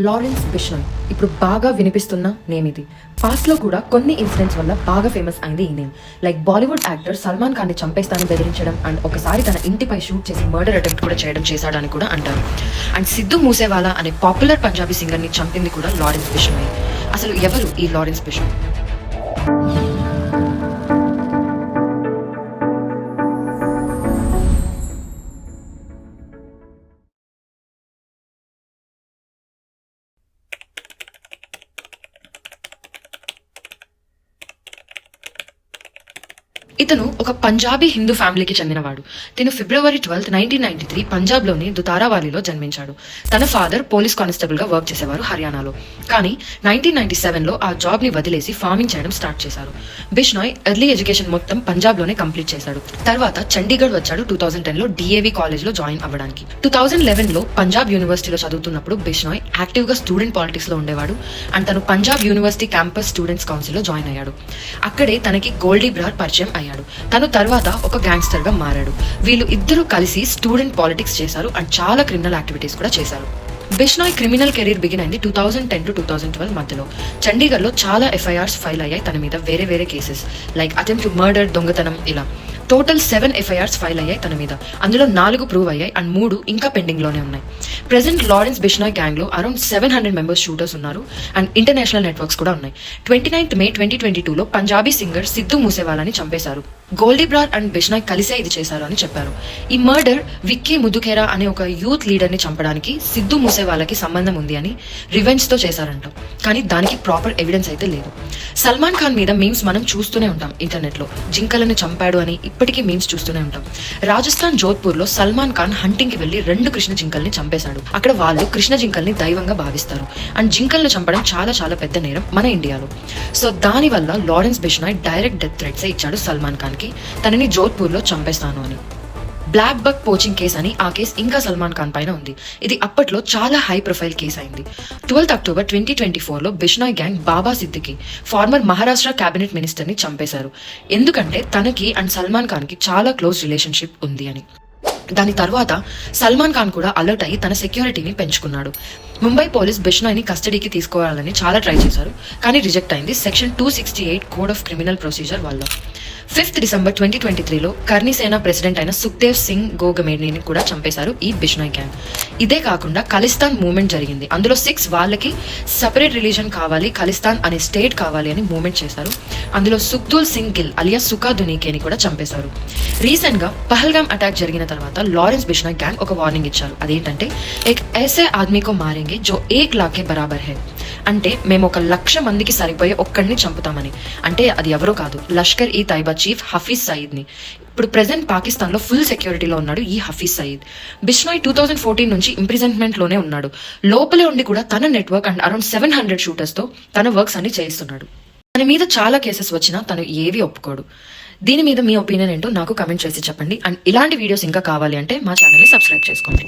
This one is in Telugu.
లారెన్స్ బిష్నాయ్ ఇప్పుడు బాగా వినిపిస్తున్న నేమ్ ఇది. పాస్ట్ లో కూడా కొన్ని ఇన్సిడెంట్స్ వల్ల బాగా ఫేమస్ అయింది ఈ name. Like Bollywood actor Salman Khan ని చంపేస్తానని బెదిరించడం అండ్ ఒకసారి తన ఇంటిపై షూట్ చేసి మర్డర్ అటెంప్ట్ కూడా చేశాడని కూడా అంటారు. అండ్ సిద్ధు మూసేవాలా అనే పాపులర్ పంజాబీ సింగర్ ని చంపింది కూడా లారెన్స్ బిష్నాయ్. అసలు ఎవరు ఈ లారెన్స్ బిష్నాయ్? ఇతను ఒక పంజాబీ హిందూ ఫ్యామిలీకి చెందినవాడు. తిను ఫిబ్రవరి 12, 1993 పంజాబ్లోని దుతారావాలీలో జన్మించాడు. తన ఫాదర్ పోలీస్ కానిస్టేబుల్ గా వర్క్ చేసేవారు హర్యానాలో. కానీ 1997లో ఆ జాబ్ ని వదిలేసి ఫార్మింగ్ చేయడం స్టార్ట్ చేశారు. బిష్నాయ్ ఎర్లీ ఎడ్యుకేషన్ మొత్తం పంజాబ్ లోనే కంప్లీట్ చేశాడు. తర్వాత చండీగఢ్ వచ్చాడు 2010లో డిఏవి కాలేజ్ లో జాయిన్ అవ్వడానికి. 2011లో పంజాబ్ యూనివర్సిటీలో చదువుతున్నప్పుడు బిష్నాయ్ యాక్టివ్ గా స్టూడెంట్ పాలిటిక్స్ లో ఉండేవాడు. అండ్ తను Punjab university campus students council లో జాయిన్ అయ్యాడు. అక్కడే తనకి గోల్డీ బ్రార్ పరిచయం అయ్యాడు. తను తర్వాత ఒక గ్యాంగ్స్టర్ గా మారాడు. వీళ్ళు ఇద్దరు కలిసి స్టూడెంట్ పాలిటిక్స్ చేశారు అండ్ చాలా క్రిమినల్ యాక్టివిటీస్ కూడా చేశారు. బిష్నాయ్ క్రిమినల్ కెరీర్ బిగిన్ అయింది 2010 to 2012 మధ్యలో. చండీగఢ్ లో చాలా ఎఫ్ఐఆర్స్ ఫైల్ అయ్యాయి తన మీద, వేరే cases like attempt to murder, దొంగతనం, ఇలా టోటల్ 7 ఎఫ్ఐఆర్స్ ఫైల్ అయ్యాయి తన మీద. అందులో 4 ప్రూవ్ అయ్యాయి అండ్ 3 ఇంకా పెండింగ్ లోనే ఉన్నాయి. ప్రెసెంట్ లారెన్స్ బిష్నాయ్ గ్యాంగ్ లో అరౌండ్ 700 మెంబర్స్ షూటర్స్ ఉన్నారు అండ్ ఇంటర్నేషనల్ నెట్వర్క్స్ కూడా ఉన్నాయి. 29th May 2022లో పంజాబీ సింగర్ సిద్ధు మూసేవాలాని చంపేశారు. గోల్డీ బ్రార్ అండ్ బిష్నాయ్ కలిసే ఇది చేశారు అని చెప్పారు. ఈ మర్డర్ విక్కీ ముదుఖేరా అనే ఒక యూత్ లీడర్ ని చంపడానికి సిద్ధు మూసేవాళ్ళకి సంబంధం ఉంది అని రివెంజ్ తో చేశారంట. కానీ దానికి ప్రాపర్ ఎవిడెన్స్ అయితే లేదు. సల్మాన్ ఖాన్ మీద మీమ్స్ మనం చూస్తూనే ఉంటాం ఇంటర్నెట్ లో. జింకలను చంపాడు అని ఇప్పటికీ మీమ్స్ చూస్తూనే ఉంటాం. రాజస్థాన్ జోధ్పూర్ లో సల్మాన్ ఖాన్ హంటింగ్ కి వెళ్లి 2 కృష్ణ జింకల్ని చంపేశాడు. అక్కడ వాళ్ళు కృష్ణ జింకల్ని దైవంగా భావిస్తారు అండ్ జింకల్ని చంపడం చాలా పెద్ద నేరం మన ఇండియాలో. సో దాని వల్ల Lawrence Bishnoi direct death threats ఇచ్చాడు సల్మాన్ ఖాన్ కి, తనని జోధ్పూర్ లో చంపేస్తాను అని. బ్లాక్ బక్ పోచింగ్ కేసు అని ఆ కేసు ఇంకా సల్మాన్ ఖాన్ పైన ఉంది. ఇది అప్పట్లో చాలా హై ప్రొఫైల్ కేసు అయింది. 12th October 2024లో Bishnoi gang Baba Siddique, former Maharashtra cabinet minister ని చంపేశారు. ఎందుకంటే తనకి అండ్ సల్మాన్ ఖాన్ కి చాలా క్లోజ్ రిలేషన్షిప్ ఉంది అని. దాని తర్వాత సల్మాన్ ఖాన్ కూడా అలర్ట్ అయ్యి తన సెక్యూరిటీని పెంచుకున్నాడు. ముంబై పోలీస్ బిష్నాయ్ ని కస్టడీకి తీసుకోవాలని చాలా ట్రై చేశారు కానీ రిజెక్ట్ అయింది section 268 code of criminal procedure వల్ల. 5th December 2023లో కర్నీ సేనా ప్రెసిడెంట్ అయిన సుఖ్దేవ్ సింగ్ గోగమేని కూడా చంపేశారు ఈ బిష్నాయ్ గ్యాంగ్. ఇదే కాకుండా ఖలిస్తాన్ మూవ్మెంట్ జరిగింది. అందులో 6 వాళ్ళకి సపరేట్ రిలీజన్ కావాలి, ఖలిస్తాన్ అనే స్టేట్ కావాలి అని మూవ్మెంట్ చేశారు. అందులో సుఖ్దుల్ సింగ్ గిల్ అలియా సుకా దునీకేని కూడా చంపేశారు. రీసెంట్ గా పహల్గామ్ అటాక్ జరిగిన తర్వాత లారెన్స్ బిష్నాయ్ గ్యాంగ్ ఒక వార్నింగ్ ఇచ్చారు. అదేంటంటే ఏక్ ఐసే ఆద్మీ కో మారేంగే జో 1 लाख के बराबर है. అంటే మేము 1,00,000 మందికి సరిపోయే ఒక్కడిని చంపుతామని. అంటే అది ఎవరో కాదు, లష్కర్ ఈ తైబా చీఫ్ హఫీజ్ సయీద్ ని. ఇప్పుడు ప్రెసెంట్ పాకిస్తాన్ లో ఫుల్ సెక్యూరిటీలో ఉన్నాడు ఈ హఫీజ్ సయీద్. బిష్నాయ్ 2014 నుంచి ఇంప్రిజన్మెంట్ లోనే ఉన్నాడు. లోపలే ఉండి కూడా తన నెట్వర్క్ అండ్ అరౌండ్ 700 షూటర్స్ తో తన వర్క్స్ అన్ని చేయిస్తున్నాడు. తన మీద చాలా కేసెస్ వచ్చినా తను ఏవి ఒప్పుకోడు. దీని మీద మీ ఒపీనియన్ ఏంటో నాకు కమెంట్ చేసి చెప్పండి. అండ్ ఇలాంటి వీడియోస్ ఇంకా కావాలి అంటే మా ఛానల్ ని సబ్స్క్రైబ్ చేసుకోండి.